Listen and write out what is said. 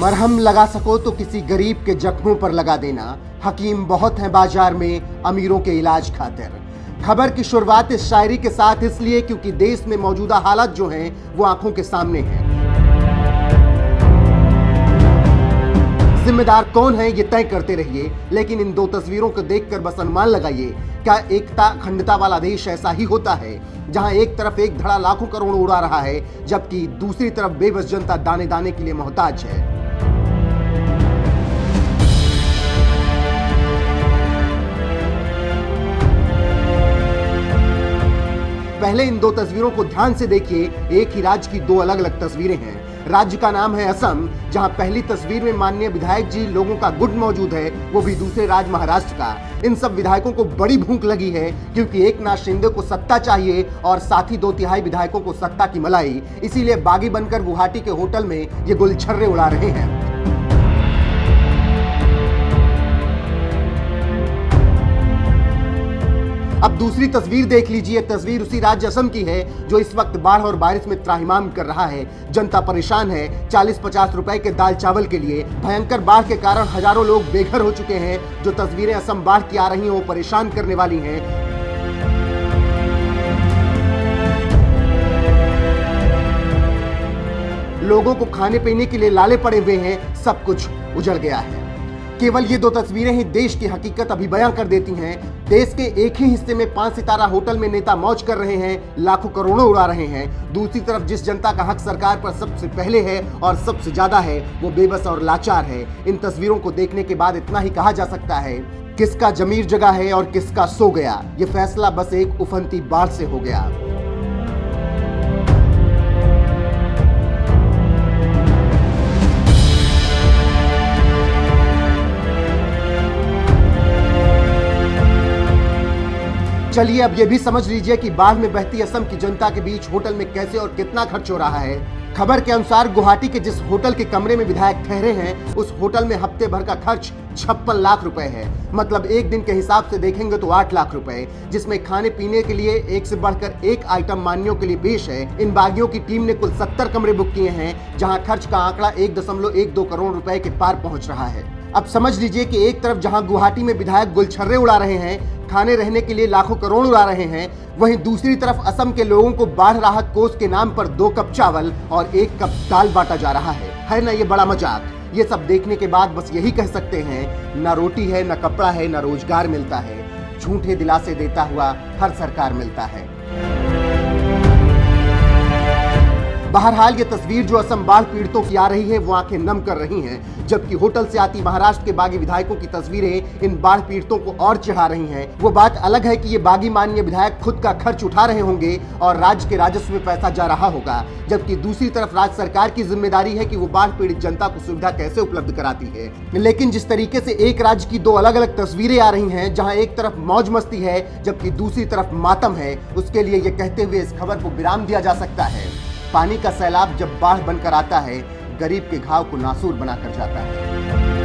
मरहम लगा सको तो किसी गरीब के जख्मों पर लगा देना। हकीम बहुत हैं बाजार में अमीरों के इलाज खातिर। खबर की शुरुआत इस शायरी के साथ इसलिए क्योंकि देश में मौजूदा हालात जो हैं वो आंखों के सामने हैं। जिम्मेदार कौन है ये तय करते रहिए, लेकिन इन दो तस्वीरों को देखकर बस अनुमान लगाइए, क्या एकता अखंडता वाला देश ऐसा ही होता है जहां एक तरफ एक धड़ा लाखों करोड़ उड़ा रहा है जबकि दूसरी तरफ बेबस जनता दाने दाने के लिए मोहताज है। पहले इन दो तस्वीरों को ध्यान से देखिए। एक ही राज्य की दो अलग अलग तस्वीरें हैं। राज्य का नाम है असम, जहां पहली तस्वीर में माननीय विधायक जी लोगों का गुट मौजूद है, वो भी दूसरे राज्य महाराष्ट्र का। इन सब विधायकों को बड़ी भूख लगी है क्योंकि एकनाथ शिंदे को सत्ता चाहिए और साथ ही 2/3 विधायकों को सत्ता की मलाई। इसीलिए बागी बनकर गुवाहाटी के होटल में ये गुलछर्रे उड़ा रहे हैं। अब दूसरी तस्वीर देख लीजिए। तस्वीर उसी राज्य असम की है जो इस वक्त बाढ़ और बारिश में त्राहिमाम कर रहा है। जनता परेशान है 40-50 रुपए के दाल चावल के लिए। भयंकर बाढ़ के कारण हजारों लोग बेघर हो चुके हैं। जो तस्वीरें असम बाढ़ की आ रही हैं वो परेशान करने वाली हैं। लोगों को खाने पीने के लिए लाले पड़े हुए हैं, सब कुछ उजड़ गया है। केवल ये दो तस्वीरें ही देश की हकीकत अभी बयां कर देती हैं। देश के एक ही हिस्से में 5 सितारा होटल में नेता मौज कर रहे हैं, लाखों करोड़ों उड़ा रहे हैं। दूसरी तरफ जिस जनता का हक सरकार पर सबसे पहले है और सबसे ज्यादा है वो बेबस और लाचार है। इन तस्वीरों को देखने के बाद इतना ही कहा जा सकता है, किसका जमीर जगा है और किसका सो गया। ये फैसला बस एक उफनती बाढ़ से हो गया। चलिए अब ये भी समझ लीजिए कि बाढ़ में बहती असम की जनता के बीच होटल में कैसे और कितना खर्च हो रहा है। खबर के अनुसार गुवाहाटी के जिस होटल के कमरे में विधायक ठहरे हैं उस होटल में हफ्ते भर का खर्च 56 लाख रुपए है। मतलब एक दिन के हिसाब से देखेंगे तो 8 लाख रुपए, जिसमें खाने पीने के लिए एक से बढ़कर एक आइटम मानियों के लिए पेश है। इन बागियों की टीम ने कुल 70 कमरे बुक किए हैं, जहां खर्च का आंकड़ा 1.12 करोड़ रुपए के पार पहुंच रहा है। अब समझ लीजिए कि एक तरफ जहां गुवाहाटी में विधायक गुलछर्रे उड़ा रहे हैं, खाने रहने के लिए लाखों करोड़ उड़ा रहे हैं, वहीं दूसरी तरफ असम के लोगों को बाढ़ राहत कोष के नाम पर 2 कप चावल और 1 कप दाल बांटा जा रहा है ना ये बड़ा मजाक। ये सब देखने के बाद बस यही कह सकते हैं, ना रोटी है, ना कपड़ा है, ना रोजगार मिलता है। झूठे दिलासे देता हुआ हर सरकार मिलता है। बहरहाल ये तस्वीर जो असम बाढ़ पीड़ितों की आ रही है वो आंखें नम कर रही हैं, जबकि होटल से आती महाराष्ट्र के बागी विधायकों की तस्वीरें इन बाढ़ पीड़ितों को और चिढ़ा रही हैं। वो बात अलग है कि ये बागी माननीय विधायक खुद का खर्च उठा रहे होंगे और राज्य के राजस्व में पैसा जा रहा होगा, जबकि दूसरी तरफ राज्य सरकार की जिम्मेदारी है कि वो बाढ़ पीड़ित जनता को सुविधा कैसे उपलब्ध कराती है। लेकिन जिस तरीके से एक राज्य की दो अलग अलग तस्वीरें आ रही हैं, जहाँ एक तरफ मौज मस्ती है जबकि दूसरी तरफ मातम है, उसके लिए ये कहते हुए इस खबर को विराम दिया जा सकता है, पानी का सैलाब जब बाढ़ बनकर आता है, गरीब के घाव को नासूर बनाकर जाता है।